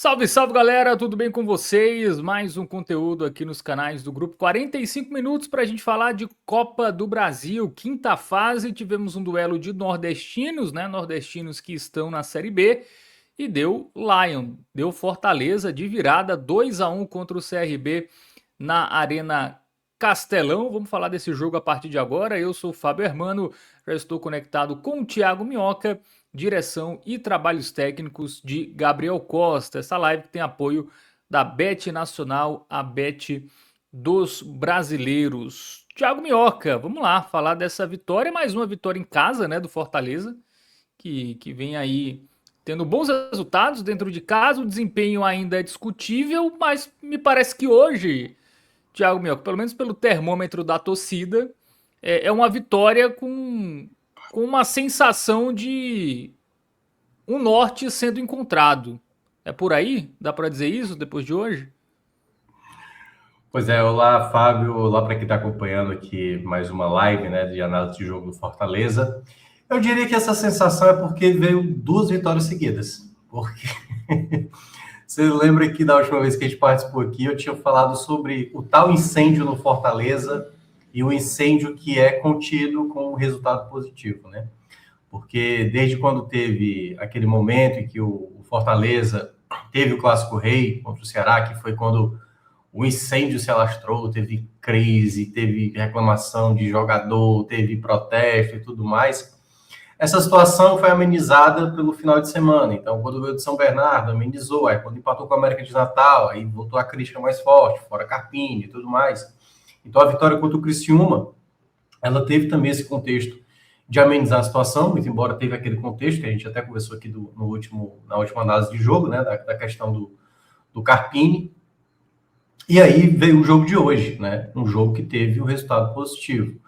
Salve, salve galera, tudo bem com vocês? Mais um conteúdo aqui nos canais do grupo. 45 minutos para a gente falar de Copa do Brasil, quinta fase. Tivemos um duelo de nordestinos, né? Nordestinos que estão na Série B. E deu Lion, deu Fortaleza de virada 2-1 contra o CRB na Arena Castelão. Vamos falar desse jogo a partir de agora. Eu sou o Fábio Hermano, já estou conectado com o Thiago Minhoca. Direção e trabalhos técnicos de Gabriel Costa. Essa live tem apoio da Bet Nacional, a Bet dos brasileiros. Thiago Minhoca, vamos lá falar dessa vitória, mais uma vitória em casa, né, do Fortaleza, que vem aí tendo bons resultados dentro de casa. O desempenho ainda é discutível, mas me parece que hoje, Thiago Minhoca, pelo menos pelo termômetro da torcida, é uma vitória com uma sensação de um norte sendo encontrado. É por aí? Dá para dizer isso depois de hoje? Pois é, olá Fábio, olá para quem está acompanhando aqui mais uma live, né, de análise de jogo do Fortaleza. Eu diria que essa sensação é porque veio duas vitórias seguidas. Porque você lembra que da última vez que a gente participou aqui, eu tinha falado sobre o tal incêndio no Fortaleza e o incêndio que é contido com um resultado positivo, né? Porque desde quando teve aquele momento em que o Fortaleza teve o Clássico Rei contra o Ceará, que foi quando o incêndio se alastrou, teve crise, teve reclamação de jogador, teve protesto e tudo mais. Essa situação foi amenizada pelo final de semana. Então, quando veio de São Bernardo, amenizou. Aí, quando empatou com a América de Natal, aí voltou a crítica mais forte, fora Carpini e tudo mais. Então, a vitória contra o Criciúma, ela teve também esse contexto de amenizar a situação, muito embora teve aquele contexto que a gente até conversou aqui na última análise de jogo, né, da questão do Carpini. E aí veio o jogo de hoje, né? Um jogo que teve um resultado positivo.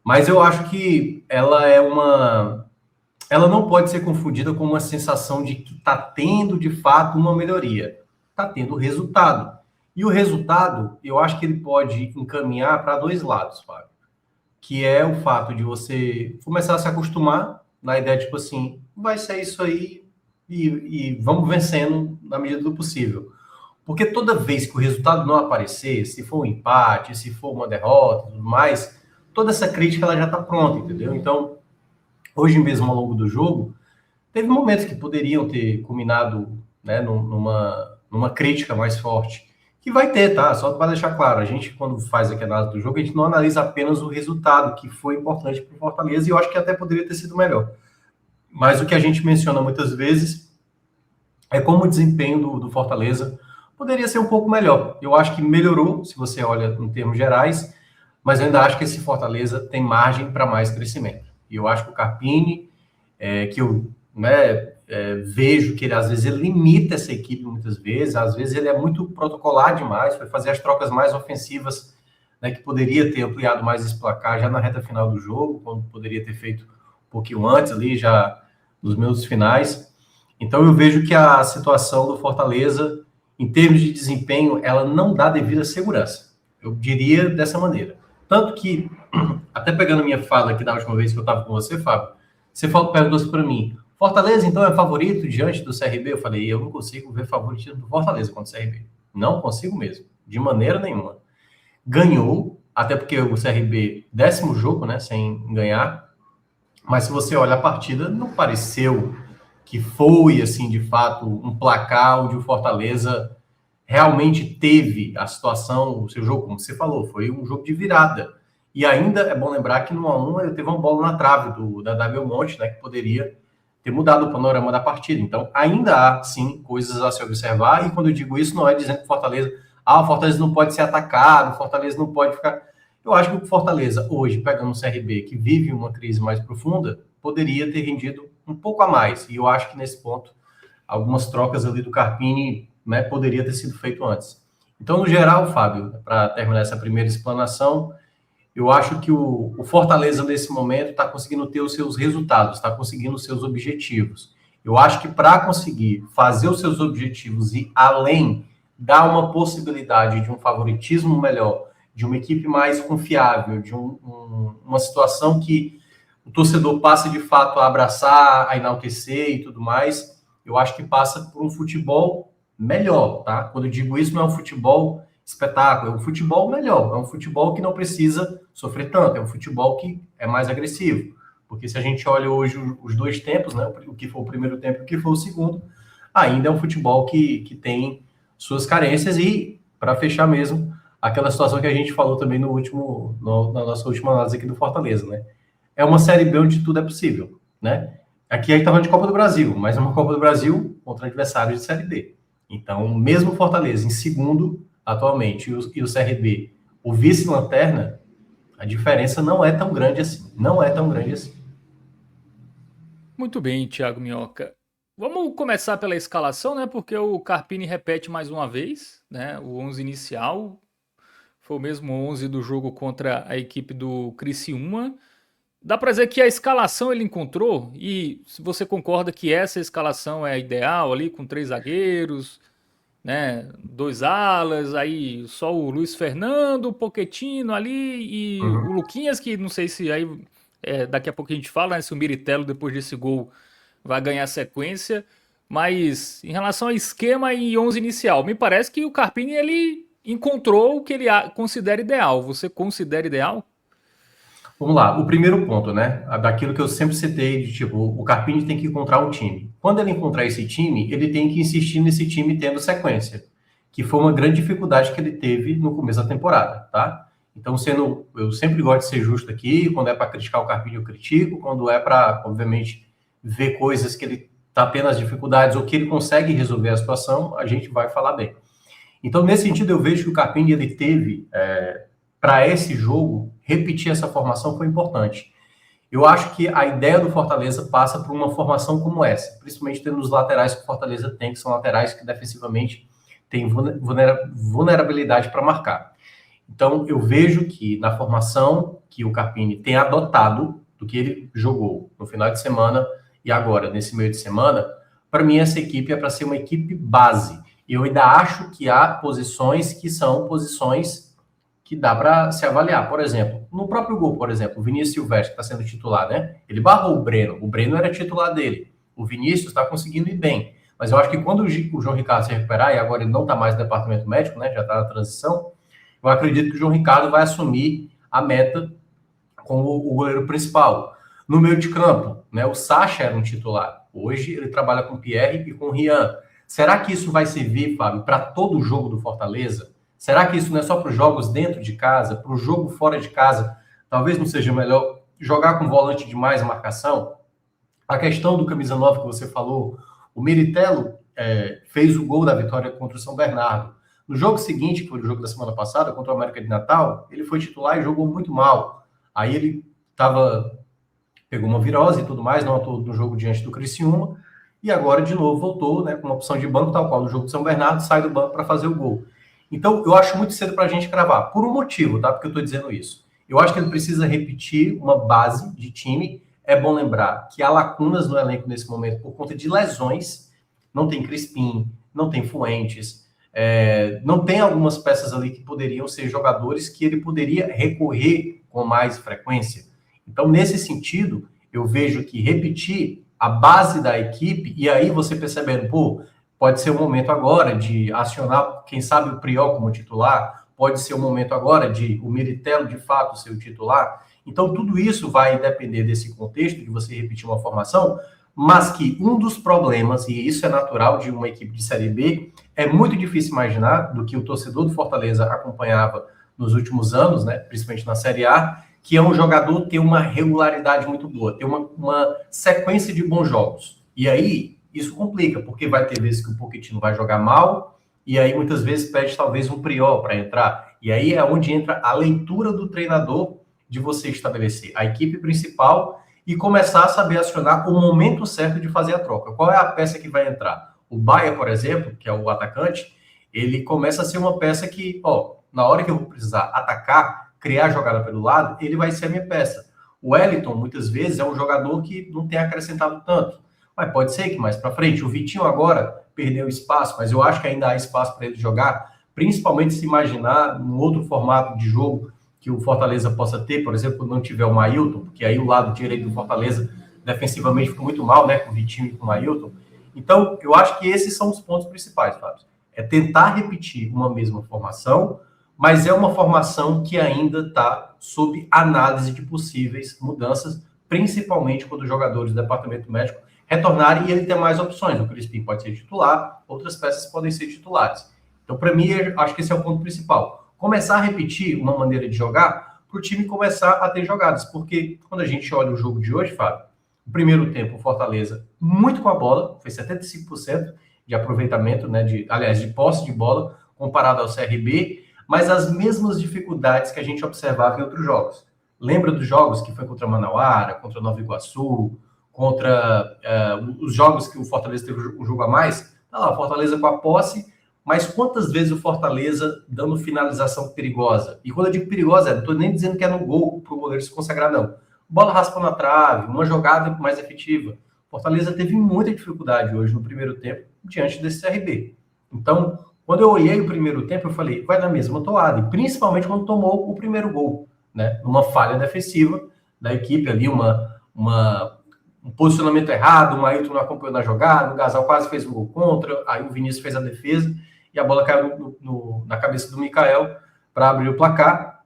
Mas eu acho que ela não pode ser confundida com uma sensação de que está tendo de fato uma melhoria. Está tendo resultado. E o resultado, eu acho que ele pode encaminhar para dois lados, Fábio. Que é o fato de você começar a se acostumar na ideia de, tipo assim, vai ser isso aí e vamos vencendo na medida do possível. Porque toda vez que o resultado não aparecer, se for um empate, se for uma derrota, tudo mais, toda essa crítica ela já está pronta, entendeu? Então, hoje mesmo, ao longo do jogo, teve momentos que poderiam ter culminado, né, numa crítica mais forte. Que vai ter, tá? Só para deixar claro, a gente, quando faz aqui a análise do jogo, a gente não analisa apenas o resultado, que foi importante para o Fortaleza, e eu acho que até poderia ter sido melhor. Mas o que a gente menciona muitas vezes é como o desempenho do Fortaleza poderia ser um pouco melhor. Eu acho que melhorou, se você olha em termos gerais, mas eu ainda acho que esse Fortaleza tem margem para mais crescimento. E eu acho que o Carpini, que eu vejo que ele às vezes ele limita essa equipe muitas vezes, às vezes ele é muito protocolar demais, foi fazer as trocas mais ofensivas, né, que poderia ter ampliado mais esse placar já na reta final do jogo, quando poderia ter feito um pouquinho antes ali, já nos minutos finais. Então eu vejo que a situação do Fortaleza, em termos de desempenho, ela não dá devida segurança. Eu diria dessa maneira. Tanto que, até pegando minha fala aqui da última vez que eu estava com você, Fábio, você perguntou para mim, Fortaleza, então, é favorito diante do CRB? Eu falei, eu não consigo ver favoritismo do Fortaleza contra o CRB. Não consigo mesmo, de maneira nenhuma. Ganhou, até porque o CRB, 10º jogo, né, sem ganhar, mas se você olha a partida, não pareceu que foi, assim, de fato, um placar onde o Fortaleza realmente teve a situação, o seu jogo, como você falou, foi um jogo de virada. E ainda é bom lembrar que no 1-1 ele teve uma bola na trave da Belmonte, né, que poderia ter mudado o panorama da partida. Então, ainda há, sim, coisas a se observar, e quando eu digo isso, não é dizendo que o Fortaleza não pode ser atacado, o Fortaleza não pode ficar... Eu acho que o Fortaleza, hoje, pegando o CRB, que vive uma crise mais profunda, poderia ter rendido um pouco a mais. E eu acho que, nesse ponto, algumas trocas ali do Carpini, né, poderia ter sido feito antes. Então, no geral, Fábio, para terminar essa primeira explanação, eu acho que o Fortaleza, nesse momento, está conseguindo ter os seus resultados, está conseguindo os seus objetivos. Eu acho que para conseguir fazer os seus objetivos e, além, dar uma possibilidade de um favoritismo melhor, de uma equipe mais confiável, de uma situação que o torcedor passe, de fato, a abraçar, a enaltecer e tudo mais, eu acho que passa por um futebol melhor, tá? Quando eu digo isso, não é um futebol espetáculo, é um futebol melhor, é um futebol que não precisa sofrer tanto, é um futebol que é mais agressivo. Porque se a gente olha hoje os dois tempos, né, o que foi o primeiro tempo e o que foi o segundo, ainda é um futebol que tem suas carências e, para fechar mesmo, aquela situação que a gente falou também na nossa última análise aqui do Fortaleza, né? É uma Série B onde tudo é possível, né? Aqui a gente tá falando de Copa do Brasil, mas é uma Copa do Brasil contra adversários de Série B. Então, mesmo o Fortaleza em segundo, atualmente, e o CRB, o vice-lanterna, a diferença não é tão grande assim. Não é tão grande assim. Muito bem, Thiago Minhoca. Vamos começar pela escalação, né? Porque o Carpini repete mais uma vez, né? O 11 inicial foi o mesmo 11 do jogo contra a equipe do Criciúma. Dá para dizer que a escalação ele encontrou, e se você concorda que essa escalação é a ideal ali, com 3 zagueiros, né? 2 alas, aí só o Luiz Fernando, o Pochettino ali e o Uhum. Luquinhas, que não sei se aí daqui a pouco a gente fala, né, se o Miritello depois desse gol vai ganhar sequência, mas em relação ao esquema e 11 inicial, me parece que o Carpini ele encontrou o que ele considera ideal. Você considera ideal? Vamos lá, o primeiro ponto, né? Daquilo que eu sempre citei, de tipo, o Carpini tem que encontrar um time. Quando ele encontrar esse time, ele tem que insistir nesse time tendo sequência, que foi uma grande dificuldade que ele teve no começo da temporada, tá? Então, eu sempre gosto de ser justo aqui, quando é para criticar o Carpini, eu critico, quando é para, obviamente, ver coisas que ele está tendo as dificuldades ou que ele consegue resolver a situação, a gente vai falar bem. Então, nesse sentido, eu vejo que o Carpini ele teve, para esse jogo, repetir essa formação foi importante. Eu acho que a ideia do Fortaleza passa por uma formação como essa, principalmente tendo os laterais que o Fortaleza tem, que são laterais que defensivamente têm vulnerabilidade para marcar. Então, eu vejo que na formação que o Carpini tem adotado, do que ele jogou no final de semana e agora, nesse meio de semana, para mim essa equipe é para ser uma equipe base. E eu ainda acho que há posições que são posições que dá para se avaliar. Por exemplo, no próprio gol, por exemplo, o Vinícius Silvestre, que está sendo titular, né? Ele barrou o Breno era titular dele. O Vinícius está conseguindo ir bem. Mas eu acho que quando o João Ricardo se recuperar, e agora ele não está mais no departamento médico, né? Já está na transição, eu acredito que o João Ricardo vai assumir a meta como o goleiro principal. No meio de campo, né? O Sacha era um titular. Hoje ele trabalha com o Pierre e com o Rian. Será que isso vai servir, Fábio, para todo o jogo do Fortaleza? Será que isso não é só para os jogos dentro de casa, para o jogo fora de casa? Talvez não seja melhor jogar com volante de mais marcação? A questão do camisa 9 que você falou, o Miritello fez o gol da vitória contra o São Bernardo. No jogo seguinte, que foi o jogo da semana passada, contra o América de Natal, ele foi titular e jogou muito mal. Aí ele pegou uma virose e tudo mais, não atuou no jogo diante do Criciúma, e agora de novo voltou, né, com uma opção de banco, tal qual no jogo do São Bernardo, sai do banco para fazer o gol. Então, eu acho muito cedo para a gente cravar, por um motivo, tá? Porque eu estou dizendo isso. Eu acho que ele precisa repetir uma base de time. É bom lembrar que há lacunas no elenco nesse momento por conta de lesões. Não tem Crispim, não tem Fuentes, não tem algumas peças ali que poderiam ser jogadores que ele poderia recorrer com mais frequência. Então, nesse sentido, eu vejo que repetir a base da equipe, e aí você percebendo, pô, pode ser o momento agora de acionar, quem sabe, o Priol como titular, pode ser o momento agora de o Miritello, de fato, ser o titular. Então, tudo isso vai depender desse contexto, de você repetir uma formação, mas que um dos problemas, e isso é natural de uma equipe de Série B, é muito difícil imaginar, do que o torcedor do Fortaleza acompanhava nos últimos anos, né, principalmente na Série A, que é um jogador ter uma regularidade muito boa, ter uma sequência de bons jogos. E aí, isso complica, porque vai ter vezes que o Pochettino vai jogar mal, e aí muitas vezes pede talvez um Priol para entrar. E aí é onde entra a leitura do treinador de você estabelecer a equipe principal e começar a saber acionar o momento certo de fazer a troca. Qual é a peça que vai entrar? O Baia, por exemplo, que é o atacante, ele começa a ser uma peça que, na hora que eu vou precisar atacar, criar jogada pelo lado, ele vai ser a minha peça. O Wellington, muitas vezes, é um jogador que não tem acrescentado tanto. Mas pode ser que mais para frente. O Vitinho agora perdeu espaço, mas eu acho que ainda há espaço para ele jogar, principalmente se imaginar num outro formato de jogo que o Fortaleza possa ter, por exemplo, quando não tiver o Mailton, porque aí o lado direito do Fortaleza defensivamente ficou muito mal, né, com o Vitinho e com o Mailton. Então, eu acho que esses são os pontos principais, Fábio. É tentar repetir uma mesma formação, mas é uma formação que ainda está sob análise de possíveis mudanças, principalmente quando os jogadores do departamento médico retornarem e ele ter mais opções. O Crispim pode ser titular, outras peças podem ser titulares. Então, para mim, acho que esse é o ponto principal. Começar a repetir uma maneira de jogar para o time começar a ter jogadas, porque quando a gente olha o jogo de hoje, Fábio, o primeiro tempo, o Fortaleza, muito com a bola, foi 75% de aproveitamento, né, de posse de bola, comparado ao CRB, mas as mesmas dificuldades que a gente observava em outros jogos. Lembra dos jogos que foi contra Manauara, contra Nova Iguaçu, contra os jogos que o Fortaleza teve um jogo a mais? Tá lá, o Fortaleza com a posse, mas quantas vezes o Fortaleza dando finalização perigosa? E quando eu digo perigosa, não estou nem dizendo que é no gol para o goleiro se consagrar, não. Bola raspando na trave, uma jogada mais efetiva. Fortaleza teve muita dificuldade hoje no primeiro tempo diante desse CRB. Então, quando eu olhei o primeiro tempo, eu falei, vai na mesma toada. E principalmente quando tomou o primeiro gol, né? Uma falha defensiva da equipe ali, um posicionamento errado, o Ailton não acompanhou na jogada, o Gasal quase fez um gol contra, aí o Vinícius fez a defesa e a bola caiu na cabeça do Mikael para abrir o placar.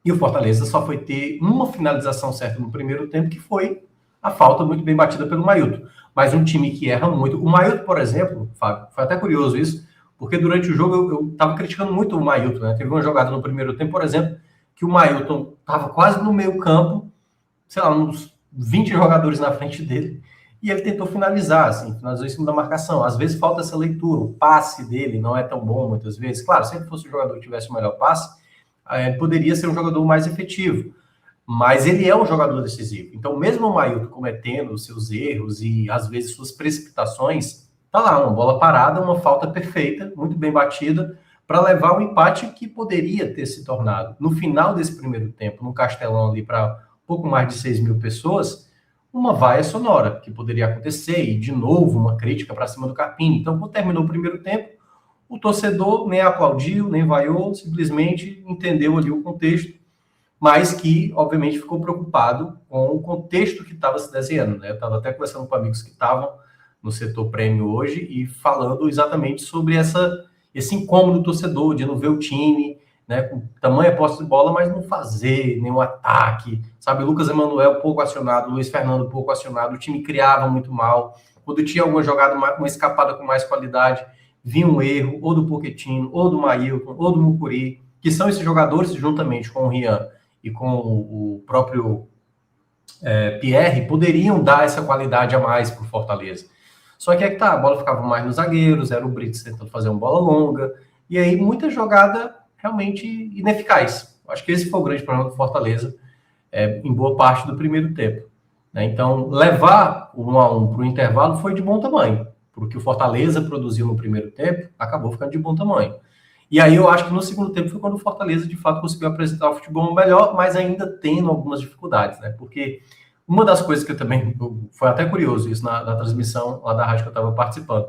E o Fortaleza só foi ter uma finalização certa no primeiro tempo, que foi a falta muito bem batida pelo Mailton. Mas um time que erra muito. O Mailton, por exemplo, Fábio, foi até curioso isso, porque durante o jogo eu estava criticando muito o Mailton, né? Teve uma jogada no primeiro tempo, por exemplo, que o Mailton estava quase no meio campo, sei lá, uns 20 jogadores na frente dele, e ele tentou finalizar, assim, finalizou em cima da marcação. Às vezes falta essa leitura, o passe dele não é tão bom muitas vezes. Claro, se ele fosse o jogador que tivesse o melhor passe, poderia ser um jogador mais efetivo, mas ele é um jogador decisivo. Então, mesmo o Mailton cometendo os seus erros e, às vezes, suas precipitações, tá lá, uma bola parada, uma falta perfeita, muito bem batida, para levar um empate que poderia ter se tornado, no final desse primeiro tempo, no Castelão ali para pouco mais de 6 mil pessoas, uma vaia sonora, que poderia acontecer, e, de novo, uma crítica para cima do Carpini. Então, quando terminou o primeiro tempo, o torcedor nem aplaudiu, nem vaiou, simplesmente entendeu ali o contexto, mas que, obviamente, ficou preocupado com o contexto que estava se desenhando, né? Eu estava até conversando com amigos que estavam no setor prêmio hoje e falando exatamente sobre esse incômodo do torcedor de não ver o time, né, com tamanha posse de bola, mas não fazer nenhum ataque, sabe? Lucas Emanuel pouco acionado, Luiz Fernando pouco acionado, o time criava muito mal. Quando tinha alguma jogada, uma escapada com mais qualidade, vinha um erro, ou do Pochettino, ou do Mailton, ou do Mucuri, que são esses jogadores, juntamente com o Rian e com o próprio Pierre, poderiam dar essa qualidade a mais para o Fortaleza. Só que tá, a bola ficava mais nos zagueiros, era o Brits tentando fazer uma bola longa, e aí muita jogada realmente ineficaz. Acho que esse foi o grande problema do Fortaleza em boa parte do primeiro tempo, né? Então, levar o 1-1 para o intervalo foi de bom tamanho, porque o Fortaleza produziu no primeiro tempo, acabou ficando de bom tamanho. E aí eu acho que no segundo tempo foi quando o Fortaleza, de fato, conseguiu apresentar o futebol melhor, mas ainda tendo algumas dificuldades, né? Porque uma das coisas que eu também... Foi até curioso isso na transmissão lá da rádio que eu estava participando.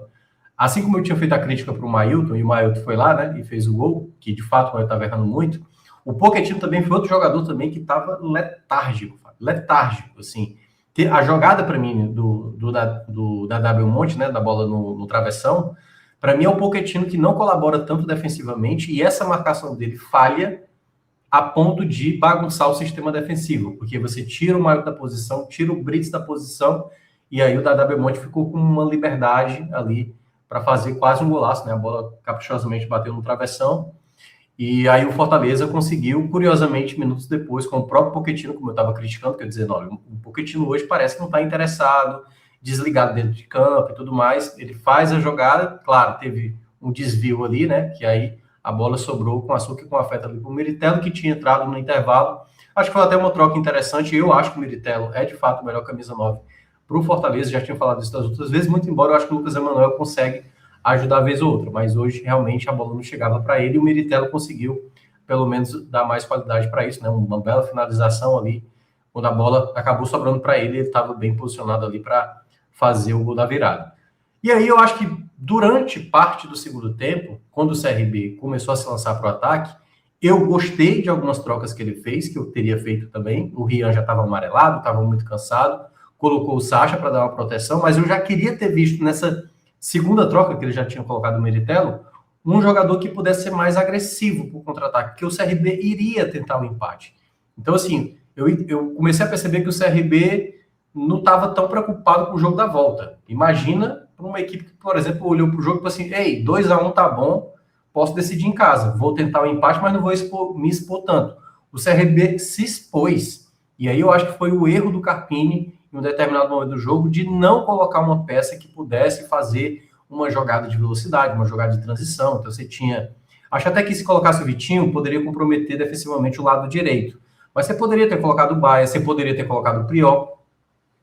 Assim como eu tinha feito a crítica para o Mailton, e o Mailton foi lá, né, e fez o gol, que de fato o Mailton estava errando muito, o Pochettino também foi outro jogador também que estava letárgico, assim. A jogada, para mim, da W Monte, né, da bola no travessão, para mim é o Pochettino que não colabora tanto defensivamente, e essa marcação dele falha a ponto de bagunçar o sistema defensivo, porque você tira o Mailton da posição, tira o Brits da posição, e aí o Dada Monte ficou com uma liberdade ali para fazer quase um golaço, né? A bola caprichosamente bateu no travessão, e aí o Fortaleza conseguiu, curiosamente, minutos depois, com o próprio Pochettino, como eu estava criticando, quer dizer, não, o Pochettino hoje parece que não está interessado, desligado dentro de campo e tudo mais, ele faz a jogada, claro, teve um desvio ali, né? Que aí a bola sobrou com açúcar e com afeto ali para o Meritelo, que tinha entrado no intervalo. Acho que foi até uma troca interessante. Eu acho que o Meritelo é, de fato, o melhor camisa 9 para o Fortaleza. Já tinha falado isso das outras vezes, muito embora eu acho que o Lucas Emanuel consegue ajudar a vez ou outra. Mas hoje, realmente, a bola não chegava para ele e o Meritelo conseguiu, pelo menos, dar mais qualidade para isso, né? Uma bela finalização ali. Quando a bola acabou sobrando para ele, ele estava bem posicionado ali para fazer o gol da virada. E aí eu acho que durante parte do segundo tempo, quando o CRB começou a se lançar para o ataque, eu gostei de algumas trocas que ele fez, que eu teria feito também. O Rian já estava amarelado, estava muito cansado, colocou o Sacha para dar uma proteção, mas eu já queria ter visto segunda troca, que ele já tinha colocado o Meritelo, um jogador que pudesse ser mais agressivo por contra-ataque, porque o CRB iria tentar o empate. Então, assim, eu comecei a perceber que o CRB não estava tão preocupado com o jogo da volta. Imagina para uma equipe que, por exemplo, olhou para o jogo e falou assim, ei, 2-1 tá bom, posso decidir em casa, vou tentar o empate, mas não vou me expor tanto. O CRB se expôs, e aí eu acho que foi o erro do Carpini, em um determinado momento do jogo, de não colocar uma peça que pudesse fazer uma jogada de velocidade, uma jogada de transição. Então você tinha... Acho até que se colocasse o Vitinho, poderia comprometer defensivamente o lado direito. Mas você poderia ter colocado o Baia, você poderia ter colocado o Priol.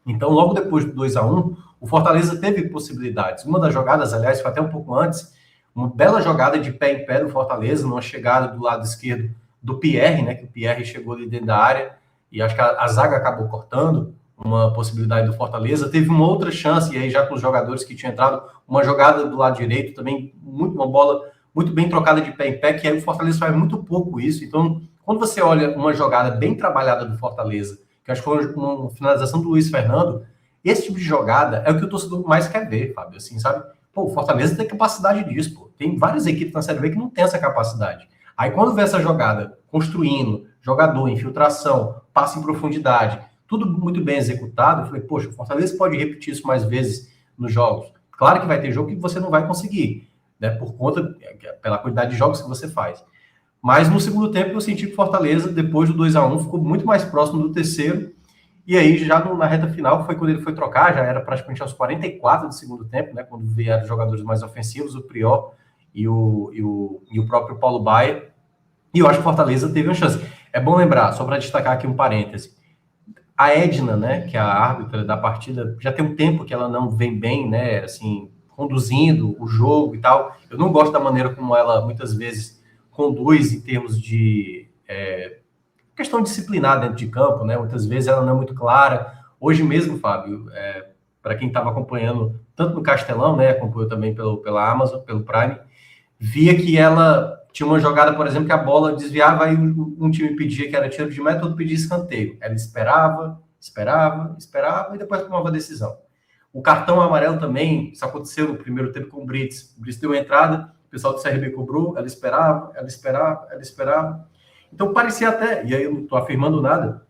Então, logo depois do 2-1, o Fortaleza teve possibilidades. Uma das jogadas, aliás, foi até um pouco antes, uma bela jogada de pé em pé do Fortaleza, numa chegada do lado esquerdo do Pierre, né? Que o Pierre chegou ali dentro da área, e acho que a zaga acabou cortando uma possibilidade do Fortaleza. Teve uma outra chance, e aí já com os jogadores que tinham entrado, uma jogada do lado direito também, uma bola muito bem trocada de pé em pé, que aí o Fortaleza faz muito pouco isso. Então, quando você olha uma jogada bem trabalhada do Fortaleza, que acho que foi uma finalização do Luiz Fernando, esse tipo de jogada é o que o torcedor mais quer ver, Fábio, assim, sabe? Pô, o Fortaleza tem capacidade disso, pô. Tem várias equipes na Série B que não tem essa capacidade. Aí quando vê essa jogada construindo, jogador, infiltração, passe em profundidade, tudo muito bem executado, eu falei, poxa, o Fortaleza pode repetir isso mais vezes nos jogos. Claro que vai ter jogo que você não vai conseguir, né, por conta, pela quantidade de jogos que você faz. Mas no segundo tempo eu senti que o Fortaleza, depois do 2-1, ficou muito mais próximo do terceiro, e aí já na reta final, foi quando ele foi trocar, já era praticamente aos 44 do segundo tempo, né, quando vieram jogadores mais ofensivos, o Priol e o próprio Paulo Baia, e eu acho que o Fortaleza teve uma chance. É bom lembrar, só para destacar aqui um parêntese, a Edna, né, que é a árbitra da partida, já tem um tempo que ela não vem bem, né, assim, conduzindo o jogo e tal. Eu não gosto da maneira como ela, muitas vezes, conduz em termos de questão disciplinar dentro de campo, né, muitas vezes ela não é muito clara. Hoje mesmo, Fábio, para quem estava acompanhando, tanto no Castelão, né, acompanhou também pela Amazon, pelo Prime, via que ela tinha uma jogada, por exemplo, que a bola desviava e um time pedia que era tiro de meta, outro pedia escanteio. Ela esperava e depois tomava a decisão. O cartão amarelo também, isso aconteceu no primeiro tempo com o Brits. O Brits deu uma entrada, o pessoal do CRB cobrou, ela esperava. Então parecia até, e aí eu não estou afirmando nada,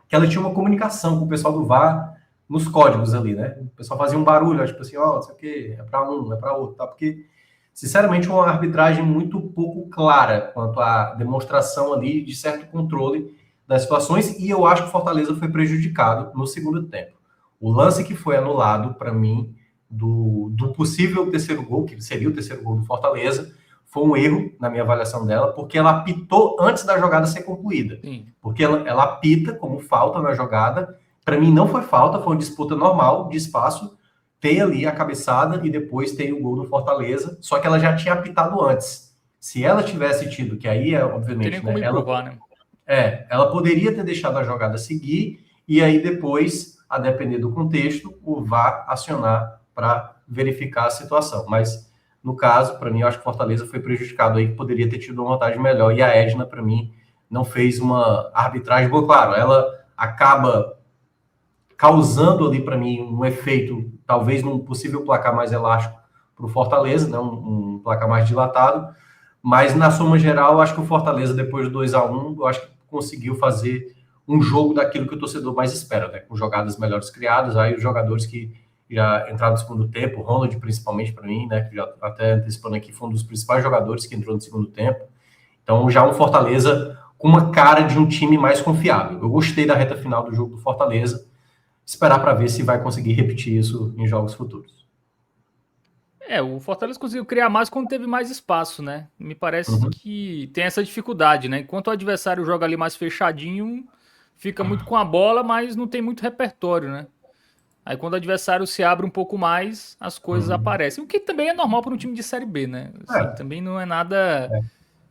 que ela tinha uma comunicação com o pessoal do VAR nos códigos ali, né? O pessoal fazia um barulho, tipo assim, ó, isso aqui é para um, é para outro, tá? Porque sinceramente, uma arbitragem muito pouco clara quanto à demonstração ali de certo controle das situações, e eu acho que o Fortaleza foi prejudicado no segundo tempo. O lance que foi anulado, para mim, do possível terceiro gol, que seria o terceiro gol do Fortaleza, foi um erro na minha avaliação dela, porque ela apitou antes da jogada ser concluída. Sim. Porque ela apita como falta na jogada. Para mim, não foi falta, foi uma disputa normal de espaço. Tem ali a cabeçada e depois tem o gol do Fortaleza, só que ela já tinha apitado antes. Se ela tivesse tido, que aí é, obviamente, tem como provar, né? Ela poderia ter deixado a jogada seguir e aí depois, a depender do contexto, o VAR acionar para verificar a situação. Mas, no caso, para mim, eu acho que o Fortaleza foi prejudicado aí, que poderia ter tido uma vantagem melhor. E a Edna, para mim, não fez uma arbitragem boa. Claro, ela acaba causando ali para mim um efeito, talvez num possível placar mais elástico para o Fortaleza, né? Um placar mais dilatado, mas na soma geral, eu acho que o Fortaleza, depois do 2-1, eu acho que conseguiu fazer um jogo daquilo que o torcedor mais espera, né? Com jogadas melhores criadas, aí os jogadores que já entraram no segundo tempo, o Ronald principalmente para mim, né? Que já até antecipando aqui, foi um dos principais jogadores que entrou no segundo tempo. Então já um Fortaleza com uma cara de um time mais confiável. Eu gostei da reta final do jogo do Fortaleza, esperar para ver se vai conseguir repetir isso em jogos futuros. O Fortaleza conseguiu criar mais quando teve mais espaço, né? Me parece que tem essa dificuldade, né? Enquanto o adversário joga ali mais fechadinho, fica muito com a bola, mas não tem muito repertório, né? Aí quando o adversário se abre um pouco mais, as coisas aparecem. O que também é normal para um time de Série B, né? Assim, também não é nada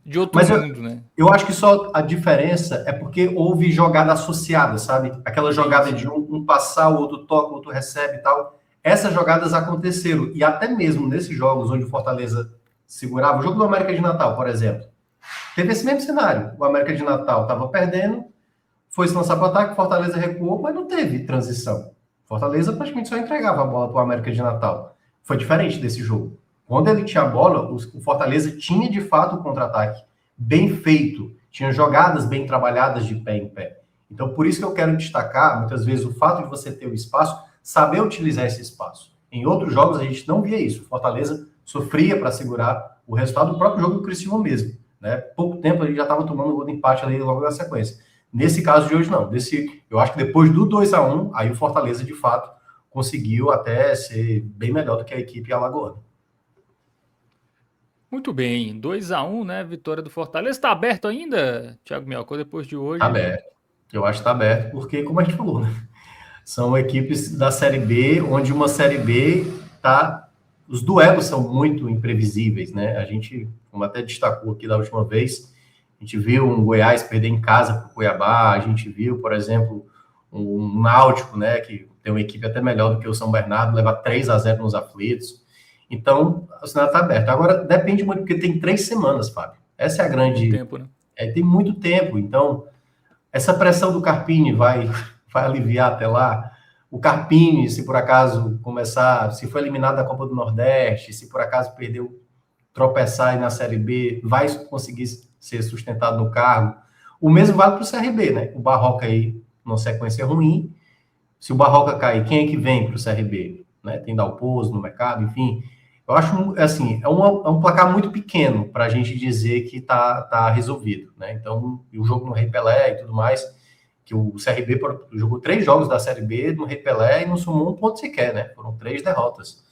de outro mundo, né? Eu acho que só a diferença é porque houve jogada associada, sabe? Aquela jogada de um passar, o outro toca, o outro recebe e tal. Essas jogadas aconteceram. E até mesmo nesses jogos onde o Fortaleza segurava, o jogo do América de Natal, por exemplo, teve esse mesmo cenário. O América de Natal estava perdendo, foi se lançar para o ataque, o Fortaleza recuou, mas não teve transição. Fortaleza praticamente só entregava a bola para o América de Natal. Foi diferente desse jogo. Quando ele tinha a bola, o Fortaleza tinha de fato o contra-ataque bem feito, tinha jogadas bem trabalhadas de pé em pé. Então, por isso que eu quero destacar, muitas vezes, o fato de você ter o espaço, saber utilizar esse espaço. Em outros jogos, a gente não via isso. O Fortaleza sofria para segurar o resultado do próprio jogo do Criciúma mesmo. Né? Pouco tempo, ele já estava tomando um gol de empate ali logo na sequência. Nesse caso de hoje, não. Eu acho que depois do 2-1, aí o Fortaleza, de fato, conseguiu até ser bem melhor do que a equipe alagoana. Muito bem, 2-1, né? Vitória do Fortaleza. Está aberto ainda, Thiago Mioca, depois de Tá hoje? aberto. Eu acho que está aberto, porque, como a gente falou, né? São equipes da Série B, onde uma Série B tá. Os duelos são muito imprevisíveis, né? A gente, como até destacou aqui da última vez, a gente viu um Goiás perder em casa para o Cuiabá, a gente viu, por exemplo, um Náutico, né? Que tem uma equipe até melhor do que o São Bernardo, levar 3-0 nos aflitos. Então, o cenário está aberto. Agora, depende muito, porque tem 3 semanas, Fábio. Essa é a grande. Muito tempo, né? Tem muito tempo. Então, essa pressão do Carpini vai aliviar até lá. O Carpini, se por acaso começar, se for eliminado da Copa do Nordeste, se por acaso perdeu, tropeçar aí na Série B, vai conseguir ser sustentado no cargo. O mesmo vale para o CRB, né? O Barroca aí, numa sequência ruim. Se o Barroca cair, quem é que vem para o CRB? Né? Tem Dalpozo no mercado, enfim. Eu acho, assim, é um placar muito pequeno para a gente dizer que tá resolvido, né? Então, o jogo no Rei Pelé e tudo mais, que o CRB jogou 3 jogos da Série B no Rei Pelé e não somou um ponto sequer, né? Foram 3 derrotas.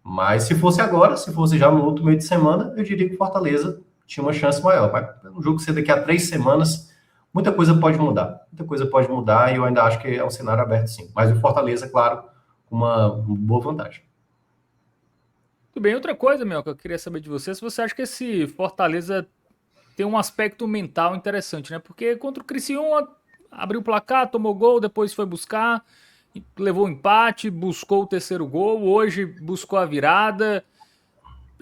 Mas se fosse agora, se fosse já no outro meio de semana, eu diria que o Fortaleza tinha uma chance maior. Mas um jogo ser daqui a 3 semanas, muita coisa pode mudar. Muita coisa pode mudar e eu ainda acho que é um cenário aberto, sim. Mas o Fortaleza, claro, com uma boa vantagem. Tudo bem, outra coisa, meu, que eu queria saber de você, se você acha que esse Fortaleza tem um aspecto mental interessante, né? Porque contra o Criciúma abriu o placar, tomou gol, depois foi buscar, levou o empate, buscou o terceiro gol, hoje buscou a virada.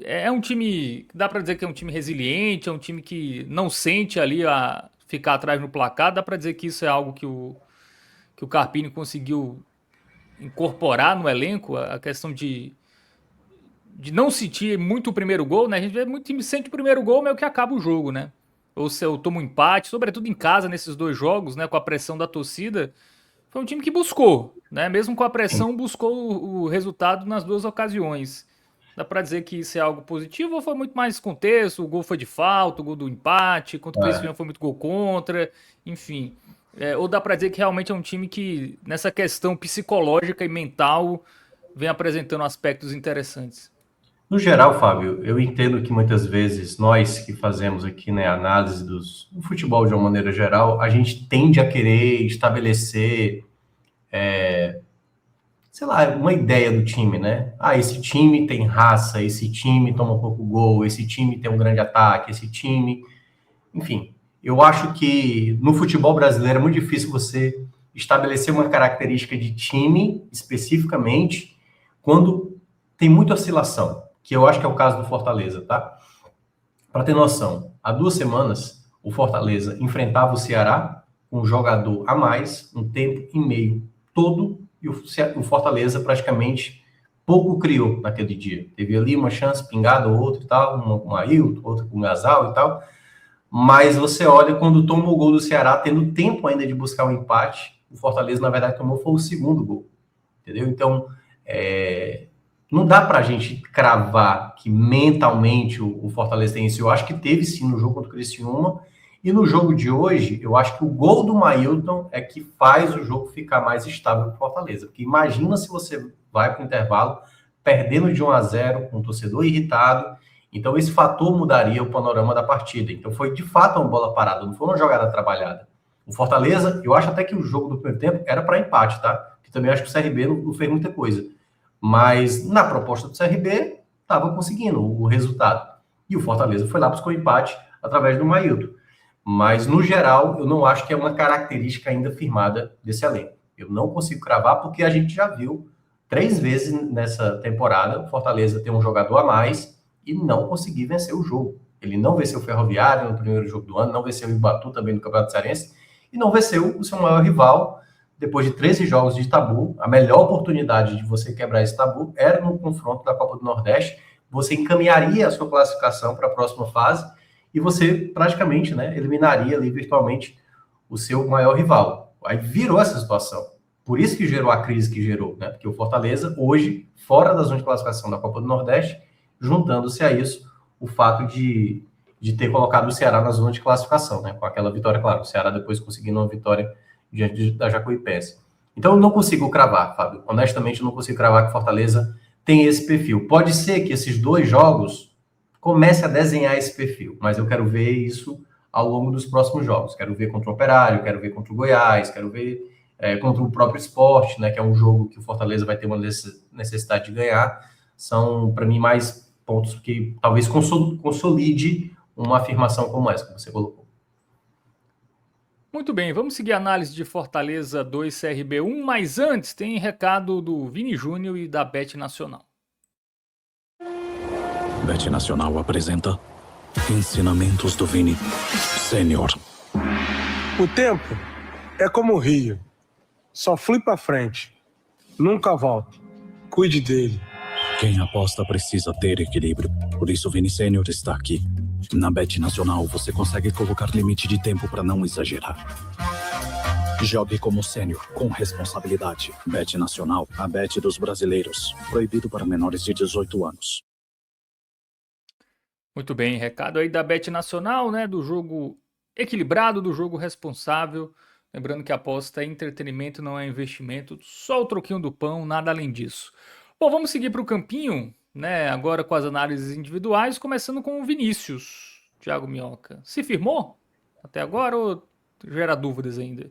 É um time, dá pra dizer que é um time resiliente, é um time que não sente ali a ficar atrás no placar, dá pra dizer que isso é algo que o Carpini conseguiu incorporar no elenco, a questão de não sentir muito o primeiro gol, né? A gente vê muito time sente o primeiro gol, meio que acaba o jogo, né? Ou se eu tomo um empate, sobretudo em casa nesses 2 jogos, né? Com a pressão da torcida, foi um time que buscou, né? Mesmo com a Sim. pressão, buscou o resultado nas 2 ocasiões. Dá pra dizer que isso é algo positivo ou foi muito mais contexto? O gol foi de falta, o gol do empate, contra o Cristiano foi muito gol contra, enfim. Ou dá pra dizer que realmente é um time que, nessa questão psicológica e mental, vem apresentando aspectos interessantes. No geral, Fábio, eu entendo que muitas vezes nós que fazemos aqui, né, análise do futebol de uma maneira geral, a gente tende a querer estabelecer, sei lá, uma ideia do time, né? Ah, esse time tem raça, esse time toma pouco gol, esse time tem um grande ataque, esse time, enfim. Eu acho que no futebol brasileiro é muito difícil você estabelecer uma característica de time especificamente quando tem muita oscilação, que eu acho que é o caso do Fortaleza, tá? Para ter noção, há 2 semanas o Fortaleza enfrentava o Ceará com um jogador a mais, um tempo e meio todo, e o Fortaleza praticamente pouco criou naquele dia. Teve ali uma chance pingada ou outra e tal, uma com o Ailton, outra com o Gasal e tal, mas você olha quando toma o gol do Ceará, tendo tempo ainda de buscar um empate, o Fortaleza, na verdade, tomou foi o segundo gol, entendeu? Então, não dá para a gente cravar que mentalmente o Fortaleza tem isso. Eu acho que teve sim no jogo contra o Criciúma. E no jogo de hoje, eu acho que o gol do Mailton é que faz o jogo ficar mais estável para o Fortaleza. Porque imagina se você vai para o intervalo perdendo de 1-0, com o torcedor irritado. Então, esse fator mudaria o panorama da partida. Então, foi de fato uma bola parada, não foi uma jogada trabalhada. O Fortaleza, eu acho até que o jogo do primeiro tempo era para empate, tá? Que também acho que o CRB não fez muita coisa. Mas na proposta do CRB, estava conseguindo o resultado. E o Fortaleza foi lá buscar o empate através do Mailton. Mas, no geral, eu não acho que é uma característica ainda firmada desse elenco. Eu não consigo cravar porque a gente já viu 3 vezes nessa temporada o Fortaleza ter um jogador a mais e não conseguir vencer o jogo. Ele não venceu o Ferroviário no primeiro jogo do ano, não venceu o Iguatu também no Campeonato Cearense e não venceu o seu maior rival depois de 13 jogos de tabu, a melhor oportunidade de você quebrar esse tabu era no confronto da Copa do Nordeste. Você encaminharia a sua classificação para a próxima fase e você praticamente, né, eliminaria ali virtualmente o seu maior rival. Aí virou essa situação. Por isso que gerou a crise que gerou, né? Porque o Fortaleza, hoje, fora da zona de classificação da Copa do Nordeste, juntando-se a isso, o fato de ter colocado o Ceará na zona de classificação, né? Com aquela vitória, claro, o Ceará depois conseguindo uma vitória diante da Jacuipense. Então, eu não consigo cravar, Fábio. Honestamente, eu não consigo cravar que o Fortaleza tem esse perfil. Pode ser que esses 2 jogos comece a desenhar esse perfil, mas eu quero ver isso ao longo dos próximos jogos. Quero ver contra o Operário, quero ver contra o Goiás, quero ver contra o próprio Sport, né, que é um jogo que o Fortaleza vai ter uma necessidade de ganhar. São, para mim, mais pontos que talvez consolide uma afirmação como essa que você colocou. Muito bem, vamos seguir a análise de Fortaleza 2 CRB 1, mas antes tem recado do Vini Júnior e da Bet Nacional. Bet Nacional apresenta Ensinamentos do Vini Sênior. O tempo é como o rio, só flui pra frente, nunca volta. Cuide dele. Quem aposta precisa ter equilíbrio, por isso o Vini Sênior está aqui. Na Bet Nacional você consegue colocar limite de tempo para não exagerar. Jogue como sênior, com responsabilidade. Bet Nacional, a bet dos brasileiros. Proibido para menores de 18 anos. Muito bem, recado aí da Bet Nacional, né, do jogo equilibrado, do jogo responsável. Lembrando que a aposta é entretenimento, não é investimento, só o troquinho do pão, nada além disso. Bom, vamos seguir para o campinho, né, agora com as análises individuais, começando com o Vinícius, Thiago Minhoca. Se firmou até agora ou gera dúvidas ainda?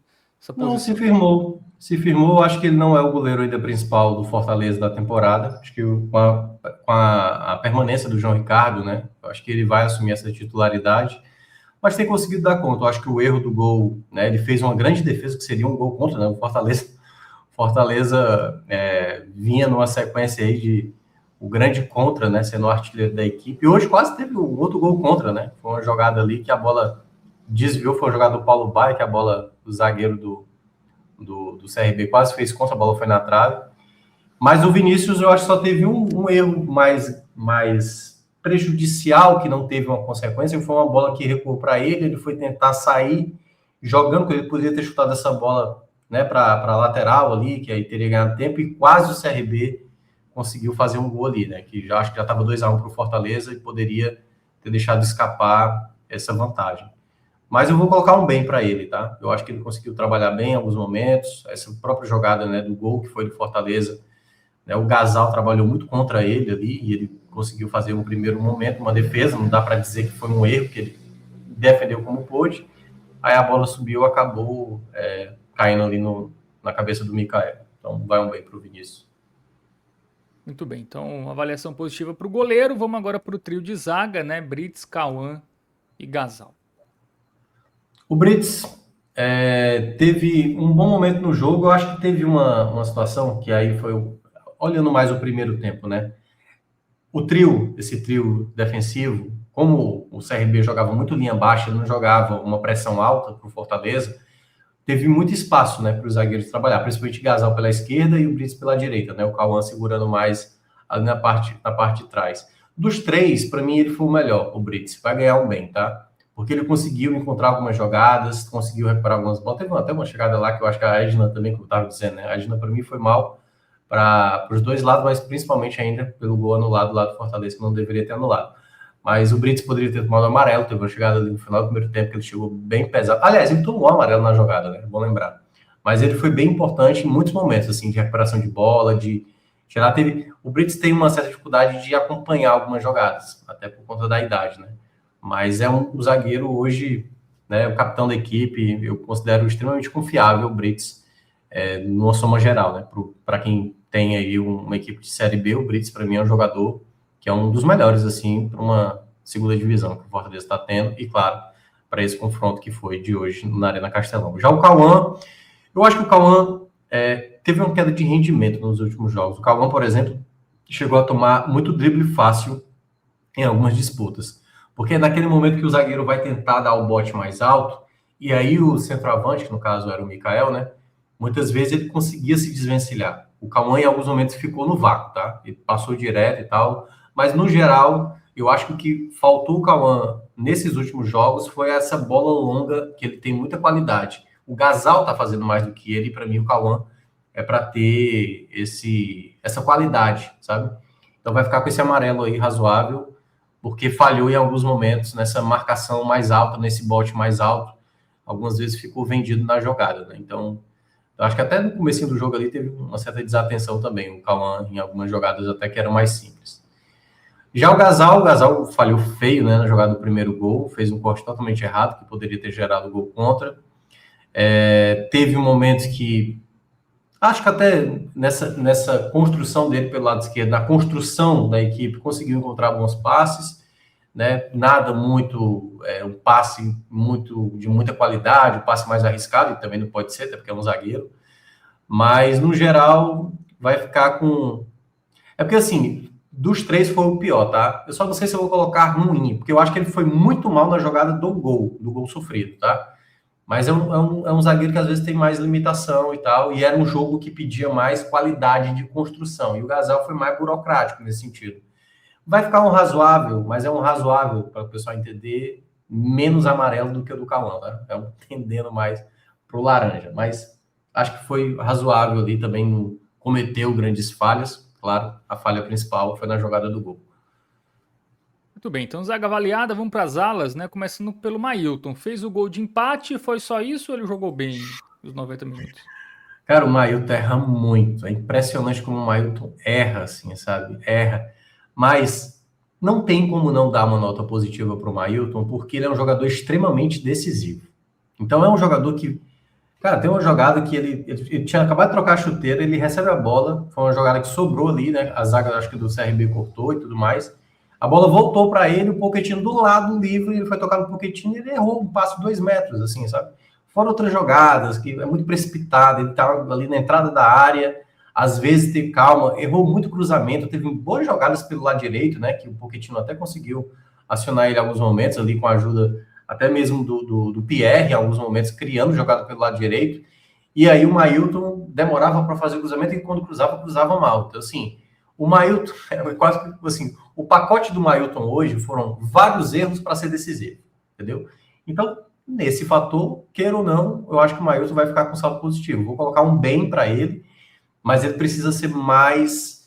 Não, se firmou. Se firmou, acho que ele não é o goleiro ainda principal do Fortaleza da temporada. Acho que com a permanência do João Ricardo, né? Acho que ele vai assumir essa titularidade. Mas tem conseguido dar conta. Eu acho que o erro do gol, né? Ele fez uma grande defesa, que seria um gol contra, né? O Fortaleza vinha numa sequência aí de o grande contra, né? Sendo o artilheiro da equipe. E hoje quase teve um outro gol contra, né? Foi uma jogada ali que a bola desviou, foi uma jogada do Paulo Baia, que a bola do zagueiro do CRB quase fez contra, a bola foi na trave. Mas o Vinícius, eu acho que só teve um erro mais prejudicial, que não teve uma consequência, foi uma bola que recuou para ele foi tentar sair jogando, porque ele poderia ter chutado essa bola, né, para a lateral ali, que aí teria ganhado tempo, e quase o CRB conseguiu fazer um gol ali, né, que acho que já estava 2-1 para o Fortaleza e poderia ter deixado escapar essa vantagem. Mas eu vou colocar um bem para ele, tá? Eu acho que ele conseguiu trabalhar bem em alguns momentos. Essa própria jogada, né, do gol que foi do Fortaleza, né, o Gasal trabalhou muito contra ele ali e ele conseguiu fazer um primeiro momento, uma defesa. Não dá para dizer que foi um erro, porque ele defendeu como pôde. Aí a bola subiu, acabou caindo ali na cabeça do Mikael. Então vai um bem para o Vinícius. Muito bem, então uma avaliação positiva para o goleiro. Vamos agora para o trio de zaga, né? Brits, Cauã e Gasal. O Brits teve um bom momento no jogo. Eu acho que teve uma situação que aí foi, olhando mais o primeiro tempo, né? Esse trio defensivo, como o CRB jogava muito linha baixa, não jogava uma pressão alta para o Fortaleza, teve muito espaço, né, para os zagueiros trabalhar, principalmente Gasal pela esquerda e o Brits pela direita, né? O Cauã segurando mais ali na parte de trás. Dos três, para mim, ele foi o melhor, o Brits. Vai ganhar um bem, tá? Porque ele conseguiu encontrar algumas jogadas, conseguiu recuperar algumas bolas. Teve até uma chegada lá que eu acho que a Edna também, como eu estava dizendo, né? A Edna, para mim, foi mal para os dois lados, mas principalmente ainda pelo gol anulado lá do Fortaleza, que não deveria ter anulado. Mas o Brits poderia ter tomado amarelo, teve uma chegada ali no final do primeiro tempo que ele chegou bem pesado. Aliás, ele tomou amarelo na jogada, né? Bom lembrar. Mas ele foi bem importante em muitos momentos, assim, de recuperação de bola, de tirar. O Brits tem uma certa dificuldade de acompanhar algumas jogadas, até por conta da idade, né? Mas é um zagueiro hoje, né, o capitão da equipe, eu considero extremamente confiável o Brits, numa soma geral, né? Para quem tem aí uma equipe de Série B, o Brits, para mim, é um jogador que é um dos melhores, assim, para uma segunda divisão que o Fortaleza está tendo, e, claro, para esse confronto que foi de hoje na Arena Castelão. Já o Cauã, eu acho que o Cauã teve uma queda de rendimento nos últimos jogos. O Cauã, por exemplo, chegou a tomar muito drible fácil em algumas disputas. Porque naquele momento que o zagueiro vai tentar dar o bote mais alto, e aí o centroavante, que no caso era o Mikael, né? muitas vezes ele conseguia se desvencilhar. O Cauã, em alguns momentos, ficou no vácuo, tá? Ele passou direto e tal, mas no geral, eu acho que o que faltou o Cauã nesses últimos jogos foi essa bola longa, que ele tem muita qualidade. O Gasal tá fazendo mais do que ele, e para mim o Cauã é para ter essa qualidade, sabe? Então vai ficar com esse amarelo aí razoável, porque falhou em alguns momentos nessa marcação mais alta, nesse bote mais alto. Algumas vezes ficou vendido na jogada, né? Então, eu acho que até no comecinho do jogo ali teve uma certa desatenção também, o Cauã em algumas jogadas até que eram mais simples. Já o Gasal falhou feio, né, na jogada do primeiro gol, fez um corte totalmente errado, que poderia ter gerado gol contra. Teve um momento que, acho que até nessa construção dele pelo lado esquerdo, na construção da equipe, conseguiu encontrar bons passes, né, nada muito, um passe de muita qualidade, um passe mais arriscado, e também não pode ser, até porque é um zagueiro, mas no geral vai ficar com... É porque assim, dos três foi o pior, tá? Eu só não sei se eu vou colocar ruim, porque eu acho que ele foi muito mal na jogada do gol sofrido, tá? Mas é um zagueiro que às vezes tem mais limitação e tal, e era um jogo que pedia mais qualidade de construção, e o Gasal foi mais burocrático nesse sentido. Vai ficar um razoável, mas é um razoável, para o pessoal entender, menos amarelo do que o do Cauã, tá? É um tendendo mais pro laranja, mas acho que foi razoável ali, também não cometeu grandes falhas. Claro, a falha principal foi na jogada do gol. Muito bem, então zaga avaliada, vamos para as alas, né? Começando pelo Mailton. Fez o gol de empate, foi só isso ou ele jogou bem os 90 minutos? Cara, o Mailton erra muito. É impressionante como o Mailton erra, assim, sabe? Erra. Mas não tem como não dar uma nota positiva para o Mailton, porque ele é um jogador extremamente decisivo. Então é um jogador que... Cara, tem uma jogada que ele tinha acabado de trocar a chuteira, ele recebe a bola, foi uma jogada que sobrou ali, né? A zaga, acho que do CRB cortou e tudo mais. A bola voltou para ele, o Pochettino do lado livre, ele foi tocar no Pochettino e ele errou um passo de 2 metros, assim, sabe? Fora outras jogadas, que é muito precipitado, ele tá ali na entrada da área, às vezes teve calma, errou muito cruzamento, teve boas jogadas pelo lado direito, né? Que o Pochettino até conseguiu acionar ele em alguns momentos ali com a ajuda até mesmo do Pierre, em alguns momentos, criando jogada pelo lado direito, e aí o Mailton demorava para fazer o cruzamento e quando cruzava mal. Então, assim, o Mailton, quase assim, o pacote do Mailton hoje foram vários erros para ser decisivo, entendeu? Então, nesse fator, queira ou não, eu acho que o Mailton vai ficar com saldo positivo. Vou colocar um bem para ele, mas ele precisa ser mais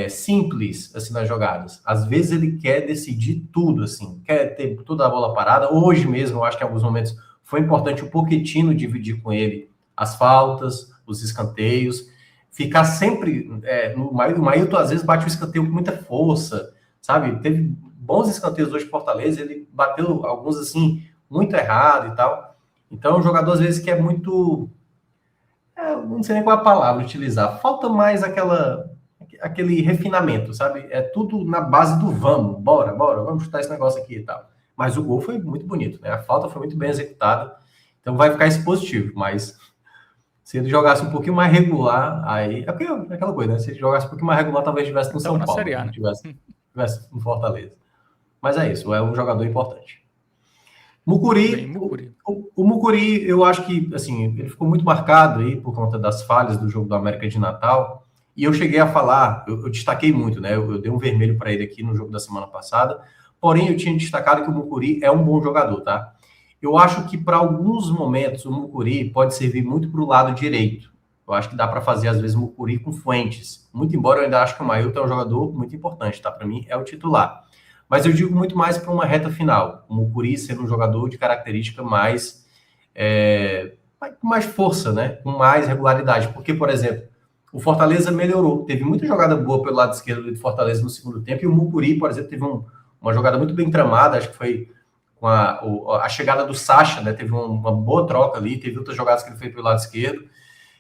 simples assim nas jogadas. Às vezes ele quer decidir tudo, assim, quer ter toda a bola parada. Hoje mesmo, eu acho que em alguns momentos foi importante o Pochettino dividir com ele as faltas, os escanteios, ficar sempre o Mailton às vezes bate o escanteio com muita força, sabe? Teve bons escanteios hoje em Fortaleza, ele bateu alguns assim muito errado e tal. Então, o jogador às vezes que é muito, não sei nem qual é a palavra utilizar, falta mais aquele refinamento, sabe? É tudo na base do vamos, bora, vamos chutar esse negócio aqui e tal. Mas o gol foi muito bonito, né? A falta foi muito bem executada, então vai ficar esse positivo, mas se ele jogasse um pouquinho mais regular, aí... É porque é aquela coisa, né? Se ele jogasse um pouquinho mais regular, talvez estivesse no São Paulo, Série A, né? Tivesse no Fortaleza. Mas é isso, é um jogador importante. Mucuri. O Mucuri, eu acho que, assim, ele ficou muito marcado aí por conta das falhas do jogo do América de Natal, e eu cheguei a falar, eu destaquei muito, né? Eu dei um vermelho para ele aqui no jogo da semana passada, porém eu tinha destacado que o Mucuri é um bom jogador, tá? Eu acho que para alguns momentos o Mucuri pode servir muito para o lado direito. Eu acho que dá para fazer, às vezes, Mucuri com Fuentes. Muito embora eu ainda acho que o Mailton é um jogador muito importante, tá? Para mim, é o titular. Mas eu digo muito mais para uma reta final. O Mucuri sendo um jogador de característica mais força, né? Com mais regularidade. Porque, por exemplo, o Fortaleza melhorou. Teve muita jogada boa pelo lado esquerdo do Fortaleza no segundo tempo. E o Mucuri, por exemplo, teve uma jogada muito bem tramada. Acho que foi com a chegada do Sacha, né? Teve uma boa troca ali. Teve outras jogadas que ele fez pelo lado esquerdo.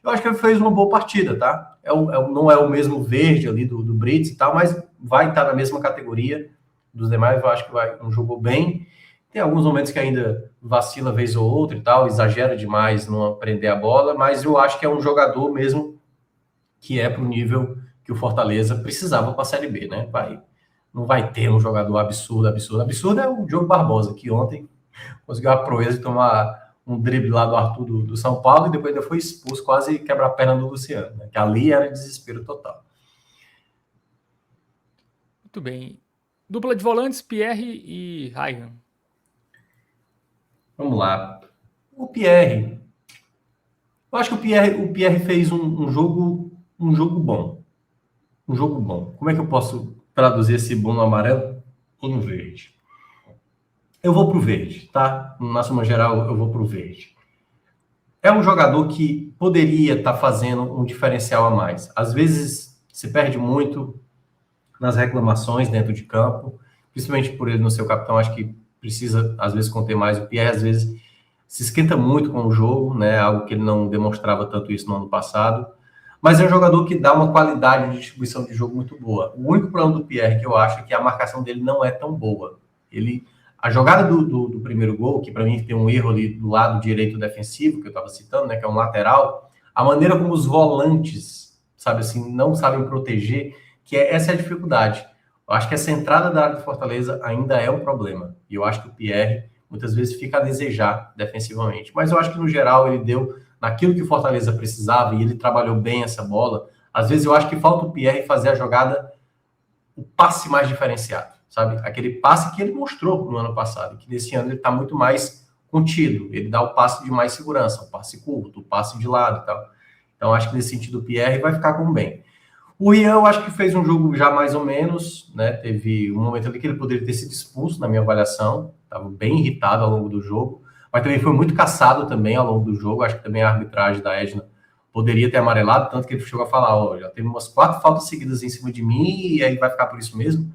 Eu acho que ele fez uma boa partida, tá? Não é o mesmo verde ali do Brits e tal, mas vai estar na mesma categoria dos demais. Eu acho que não jogou bem. Tem alguns momentos que ainda vacila vez ou outra e tal, exagera demais não prender a bola, mas eu acho que é um jogador mesmo que é para o nível que o Fortaleza precisava para a Série B, né? Não vai ter um jogador absurdo. Absurdo é o Diogo Barbosa, que ontem conseguiu a proeza de tomar um drible lá do Arthur do São Paulo e depois ainda foi expulso, quase quebrar a perna do Luciano, né? Que ali era desespero total. Muito bem. Dupla de volantes, Pierre e Ryan. Vamos lá. O Pierre. Eu acho que o Pierre fez um jogo bom. Um jogo bom. Como é que eu posso traduzir esse bom no amarelo ou no verde? Eu vou pro verde, tá? Na soma geral, eu vou pro verde. É um jogador que poderia estar fazendo um diferencial a mais. Às vezes, se perde muito nas reclamações dentro de campo, principalmente por ele no seu capitão, acho que precisa, às vezes, conter mais. O Pierre, às vezes, se esquenta muito com o jogo, né? Algo que ele não demonstrava tanto isso no ano passado. Mas é um jogador que dá uma qualidade de distribuição de jogo muito boa. O único problema do Pierre que eu acho é que a marcação dele não é tão boa. A jogada do primeiro gol, que para mim tem um erro ali do lado direito defensivo, que eu estava citando, né, que é um lateral, a maneira como os volantes, sabe assim, não sabem proteger, essa é a dificuldade. Eu acho que essa entrada da área do Fortaleza ainda é um problema. E eu acho que o Pierre muitas vezes fica a desejar defensivamente. Mas eu acho que no geral ele deu naquilo que o Fortaleza precisava e ele trabalhou bem essa bola. Às vezes eu acho que falta o Pierre fazer a jogada, o passe mais diferenciado, sabe? Aquele passe que ele mostrou no ano passado, que nesse ano ele está muito mais contido, ele dá o passe de mais segurança, o passe curto, o passe de lado e tal. Então acho que nesse sentido o Pierre vai ficar com bem. O Rian, eu acho que fez um jogo já mais ou menos, né? Teve um momento ali que ele poderia ter sido expulso, na minha avaliação, estava bem irritado ao longo do jogo, mas também foi muito caçado também ao longo do jogo. Acho que também a arbitragem da Edna poderia ter amarelado, tanto que ele chegou a falar, ó, já teve umas 4 faltas seguidas em cima de mim e aí vai ficar por isso mesmo.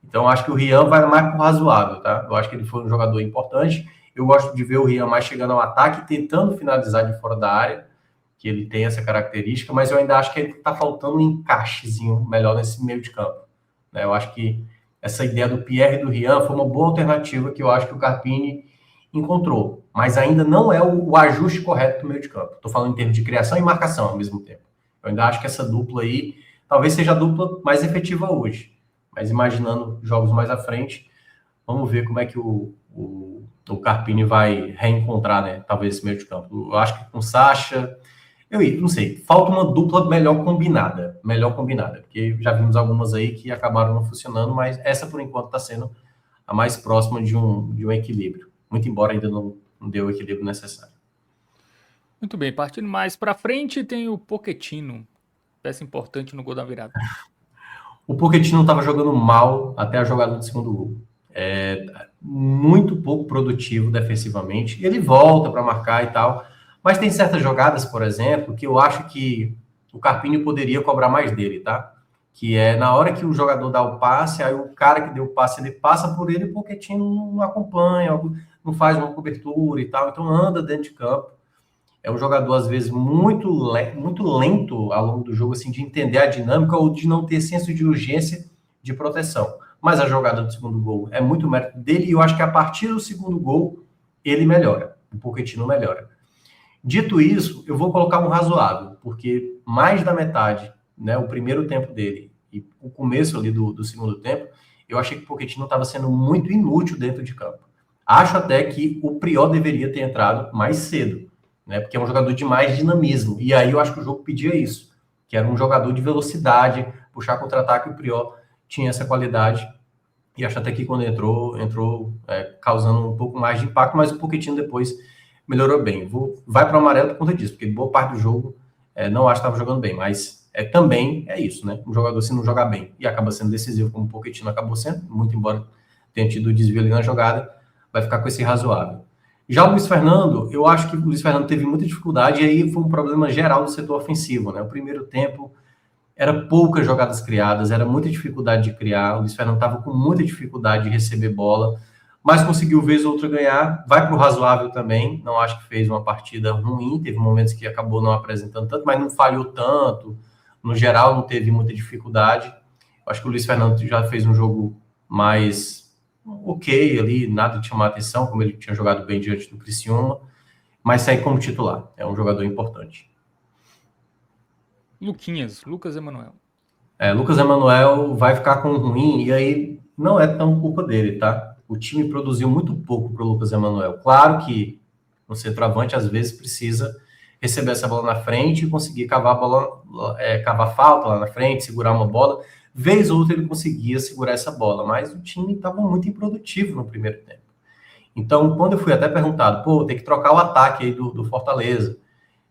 Então, acho que o Rian vai mais pro razoável, tá? Eu acho que ele foi um jogador importante. Eu gosto de ver o Rian mais chegando ao ataque, tentando finalizar de fora da área, que ele tem essa característica, mas eu ainda acho que ele está faltando um encaixezinho melhor nesse meio de campo, né? Eu acho que essa ideia do Pierre e do Rian foi uma boa alternativa que eu acho que o Carpini encontrou, mas ainda não é o ajuste correto do meio de campo. Estou falando em termos de criação e marcação ao mesmo tempo. Eu ainda acho que essa dupla aí talvez seja a dupla mais efetiva hoje, mas imaginando jogos mais à frente, vamos ver como é que o Carpini vai reencontrar, né? Talvez esse meio de campo. Eu acho que com Sacha, eu não sei, falta uma dupla melhor combinada, porque já vimos algumas aí que acabaram não funcionando, mas essa por enquanto está sendo a mais próxima de um equilíbrio, muito embora ainda não dê o equilíbrio necessário. Muito bem, partindo mais para frente, tem o Pochettino, peça importante no gol da virada. O Pochettino estava jogando mal até a jogada do segundo gol. Muito pouco produtivo defensivamente. Ele volta para marcar e tal, mas tem certas jogadas, por exemplo, que eu acho que o Carpini poderia cobrar mais dele, tá? Que é na hora que o jogador dá o passe, aí o cara que deu o passe, ele passa por ele, o Pochettino não acompanha, não faz uma cobertura e tal, então anda dentro de campo. É um jogador, às vezes, muito lento ao longo do jogo, assim, de entender a dinâmica ou de não ter senso de urgência de proteção. Mas a jogada do segundo gol é muito mérito dele e eu acho que a partir do segundo gol ele melhora, o Pochettino melhora. Dito isso, eu vou colocar um razoável, porque mais da metade, né, o primeiro tempo dele e o começo ali do segundo tempo, eu achei que o Pochettino estava sendo muito inútil dentro de campo. Acho até que o Prior deveria ter entrado mais cedo, né, porque é um jogador de mais dinamismo. E aí eu acho que o jogo pedia isso, que era um jogador de velocidade, puxar contra-ataque. O Prior tinha essa qualidade. E acho até que quando entrou causando um pouco mais de impacto, mas o Pochettino depois melhorou bem. Vai para o amarelo por conta disso, porque boa parte do jogo não acho que estava jogando bem, mas também é isso, né? Um jogador se não jogar bem e acaba sendo decisivo, como o Pochettino acabou sendo, muito embora tenha tido desvio ali na jogada, vai ficar com esse razoável. Já o Luiz Fernando, eu acho que o Luiz Fernando teve muita dificuldade e aí foi um problema geral do setor ofensivo, né? O primeiro tempo era poucas jogadas criadas, era muita dificuldade de criar, o Luiz Fernando estava com muita dificuldade de receber bola, mas conseguiu vez ou outra ganhar, vai para o razoável também, não acho que fez uma partida ruim, teve momentos que acabou não apresentando tanto, mas não falhou tanto, no geral não teve muita dificuldade. Acho que o Luiz Fernando já fez um jogo mais ok ali, nada de chamar atenção, como ele tinha jogado bem diante do Criciúma, mas segue como titular, é um jogador importante. Lucas Emanuel. Lucas Emanuel vai ficar com ruim, e aí não é tão culpa dele, tá? O time produziu muito pouco para o Lucas Emanuel. Claro que Um centroavante, às vezes, precisa receber essa bola na frente e conseguir cavar a bola, cavar falta lá na frente, segurar uma bola. Vez ou outra ele conseguia segurar essa bola, mas o time estava muito improdutivo no primeiro tempo. Então, quando eu fui até perguntado, tem que trocar o ataque aí do Fortaleza.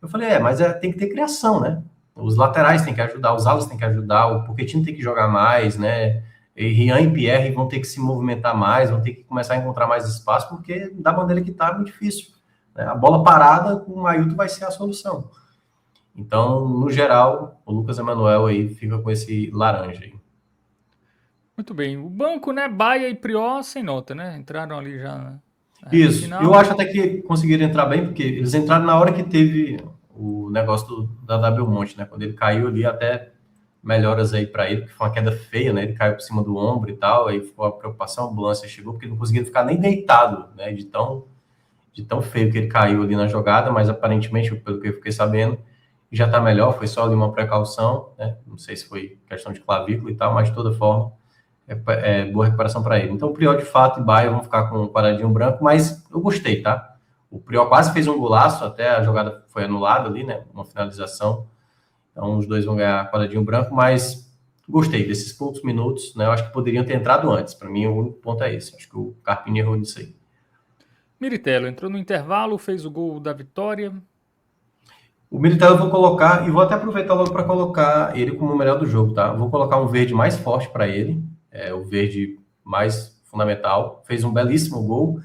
Eu falei, mas tem que ter criação, né? Os laterais têm que ajudar, os alas têm que ajudar, o Pochettino tem que jogar mais, né? E Rian e Pierre vão ter que se movimentar mais, vão ter que começar a encontrar mais espaço, porque da maneira que está é muito difícil. Né? A bola parada com o Ailton vai ser a solução. Então, no geral, o Lucas Emanuel aí fica com esse laranja aí. Muito bem. O banco, né? Baia e Prior sem nota, né? Entraram ali já, né? Isso. Final. Eu acho até que conseguiram entrar bem, porque eles entraram na hora que teve o negócio da Belmonte, né? Quando ele caiu ali, até melhoras aí para ele, porque foi uma queda feia, né? Ele caiu por cima do ombro e tal, aí ficou a preocupação, a ambulância chegou, porque ele não conseguia ficar nem deitado, né? De tão feio que ele caiu ali na jogada, mas aparentemente, pelo que eu fiquei sabendo, já tá melhor, foi só ali uma precaução, né? Não sei se foi questão de clavícula e tal, mas de toda forma, boa recuperação para ele. Então, o Prior, de fato, e Baia vão ficar com um quadradinho branco, mas eu gostei, tá? O Prior quase fez um golaço, até a jogada foi anulada ali, né? Uma finalização. Então, os dois vão ganhar quadradinho branco, mas gostei desses poucos minutos, né? Eu acho que poderiam ter entrado antes. Para mim, o único ponto é esse. Acho que o Carpini errou nisso aí. Miritello entrou no intervalo, fez o gol da vitória. O Miritello eu vou colocar, e vou até aproveitar logo para colocar ele como o melhor do jogo, tá? Vou colocar um verde mais forte para ele, o verde mais fundamental. Fez um belíssimo gol.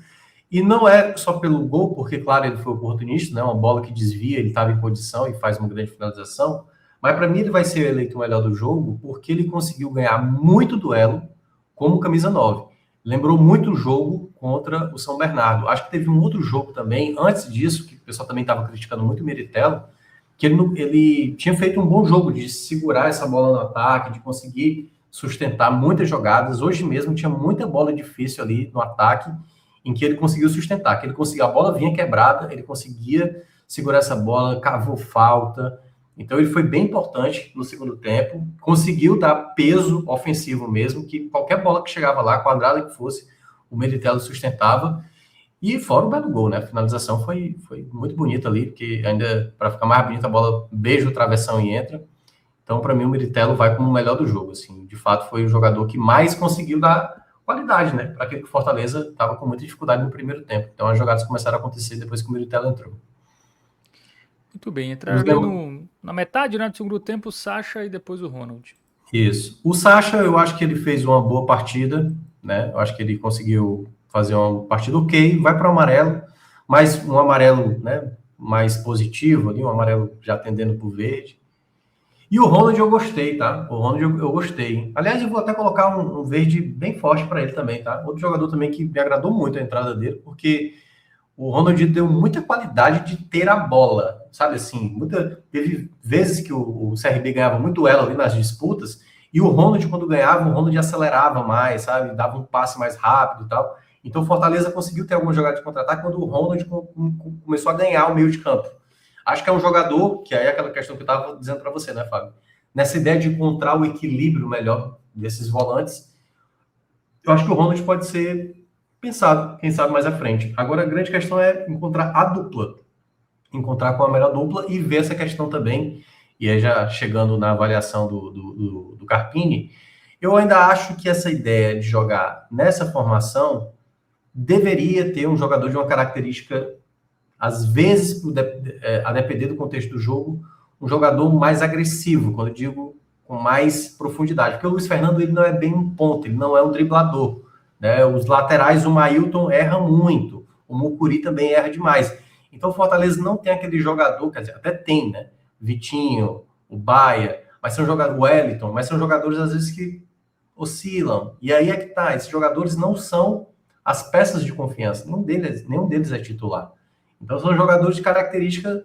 E não é só pelo gol, porque, claro, ele foi oportunista, né? Uma bola que desvia, ele estava em condição e faz uma grande finalização. Mas, para mim, ele vai ser eleito o melhor do jogo porque ele conseguiu ganhar muito duelo como camisa 9. Lembrou muito o jogo contra o São Bernardo. Acho que teve um outro jogo também, antes disso, que o pessoal também estava criticando muito o Miritello, que ele tinha feito um bom jogo de segurar essa bola no ataque, de conseguir sustentar muitas jogadas. Hoje mesmo tinha muita bola difícil ali no ataque, em que ele conseguiu sustentar, que ele conseguia, a bola vinha quebrada, ele conseguia segurar essa bola, cavou falta. Então ele foi bem importante no segundo tempo, conseguiu dar peso ofensivo mesmo, que qualquer bola que chegava lá, quadrada que fosse, o Miritello sustentava. E fora o belo gol, né? A finalização foi muito bonita ali, porque ainda, para ficar mais bonita, a bola beija o travessão e entra. Então, para mim, o Miritello vai como o melhor do jogo. Assim. De fato, foi o jogador que mais conseguiu dar qualidade, né? Para aquele que o Fortaleza estava com muita dificuldade no primeiro tempo. Então, as jogadas começaram a acontecer depois que o Miritello entrou. Muito bem, entraram ali na metade, né, do segundo tempo, o Sacha e depois o Ronald. Isso. O Sacha, eu acho que ele fez uma boa partida, né? Eu acho que ele conseguiu fazer uma partida ok, vai para o amarelo, mas um amarelo, né, mais positivo ali, um amarelo já tendendo para o verde. E o Ronald eu gostei, tá? O Ronald eu gostei. Aliás, eu vou até colocar um verde bem forte para ele também, tá? Outro jogador também que me agradou muito a entrada dele, porque o Ronald deu muita qualidade de ter a bola, sabe assim? Teve vezes que o CRB ganhava muito duelo ali nas disputas, e o Ronald, quando ganhava, o Ronald acelerava mais, sabe? Dava um passe mais rápido e tal. Então o Fortaleza conseguiu ter alguma jogada de contra-ataque quando o Ronald começou a ganhar o meio de campo. Acho que é um jogador, que aí é aquela questão que eu estava dizendo para você, né, Fábio? Nessa ideia de encontrar o equilíbrio melhor desses volantes, eu acho que o Ronald pode ser pensado, quem sabe, mais à frente. Agora, a grande questão é encontrar a dupla. Encontrar com a melhor dupla e ver essa questão também, e aí já chegando na avaliação do Carpini, eu ainda acho que essa ideia de jogar nessa formação deveria ter um jogador de uma característica, às vezes, a depender do contexto do jogo, um jogador mais agressivo, quando eu digo com mais profundidade. Porque o Luiz Fernando, ele não é bem um ponto, ele não é um driblador. Né? Os laterais, o Mailton erra muito, o Mucuri também erra demais. Então, o Fortaleza não tem aquele jogador, quer dizer, até tem, né? Vitinho, o Baia, mas são jogadores, o Wellington, mas são jogadores, às vezes, que oscilam. E aí é que tá, esses jogadores não são as peças de confiança, nenhum deles é titular. Então, são jogadores de característica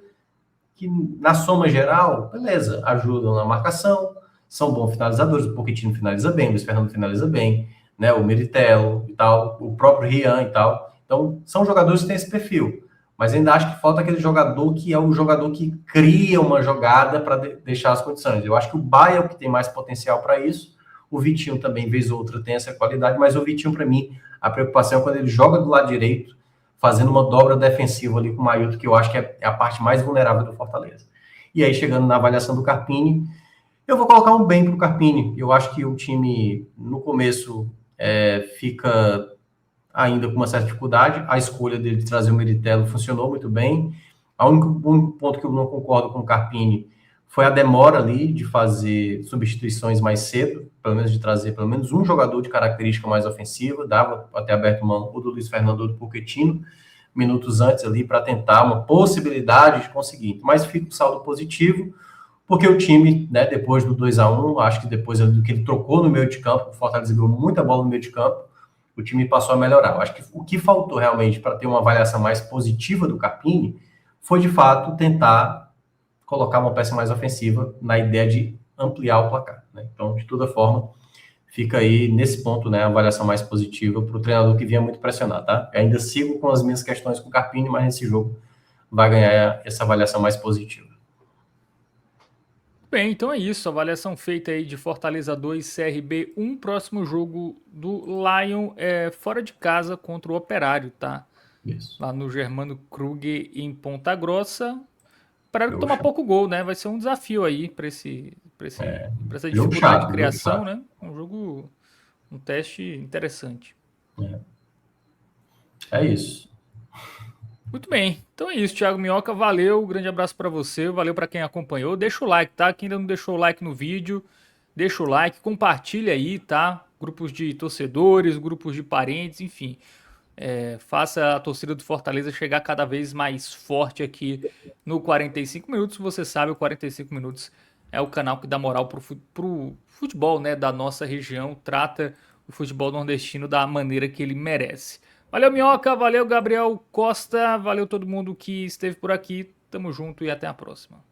que, na soma geral, beleza, ajudam na marcação, são bons finalizadores, o Pochettino finaliza bem, o Luiz Fernando finaliza bem, né, o Miritello e tal, o próprio Rian e tal. Então, são jogadores que têm esse perfil. Mas ainda acho que falta aquele jogador que é o jogador que cria uma jogada para deixar as condições. Eu acho que o Baia é o que tem mais potencial para isso. O Vitinho também, vez ou outra, tem essa qualidade, mas o Vitinho, para mim, a preocupação é quando ele joga do lado direito, fazendo uma dobra defensiva ali com o Mailton, que eu acho que é a parte mais vulnerável do Fortaleza. E aí, chegando na avaliação do Carpini, eu vou colocar um bem para o Carpini. Eu acho que o time, no começo, fica ainda com uma certa dificuldade. A escolha dele de trazer o Meritelo funcionou muito bem. O único ponto que eu não concordo com o Carpini foi a demora ali de fazer substituições mais cedo, pelo menos de trazer pelo menos um jogador de característica mais ofensiva. Dava até aberto mão o do Luiz Fernando ou do Pochettino, minutos antes ali, para tentar uma possibilidade de conseguir. Mas fica um saldo positivo, porque o time, né, depois do 2-1, acho que depois do que ele trocou no meio de campo, o Fortaleza ganhou muita bola no meio de campo, o time passou a melhorar. Eu acho que o que faltou realmente para ter uma avaliação mais positiva do Carpini foi, de fato, tentar colocar uma peça mais ofensiva na ideia de ampliar o placar, né? Então, de toda forma, fica aí, nesse ponto, né, a avaliação mais positiva para o treinador que vinha muito pressionado, tá? Eu ainda sigo com as minhas questões com o Carpini, mas nesse jogo vai ganhar essa avaliação mais positiva. Bem, então é isso. Avaliação feita aí de Fortaleza 2, CRB 1. Próximo jogo do Lion é fora de casa contra o Operário, tá? Isso. Lá no Germano Kruger, em Ponta Grossa. Operário Jogo toma chato. pouco gol, né? Vai ser um desafio aí para essa Jogo dificuldade chato, de criação, jogo chato. né? Um teste interessante. É isso. Muito bem, então é isso, Thiago Minhoca, valeu, grande abraço para você, valeu para quem acompanhou, deixa o like, tá? Quem ainda não deixou o like no vídeo, deixa o like, compartilha aí, tá? Grupos de torcedores, grupos de parentes, enfim, faça a torcida do Fortaleza chegar cada vez mais forte aqui no 45 Minutos, você sabe, o 45 Minutos é o canal que dá moral pro futebol, né, da nossa região, trata o futebol nordestino da maneira que ele merece. Valeu, Minhoca, valeu, Gabriel Costa, valeu todo mundo que esteve por aqui, tamo junto e até a próxima.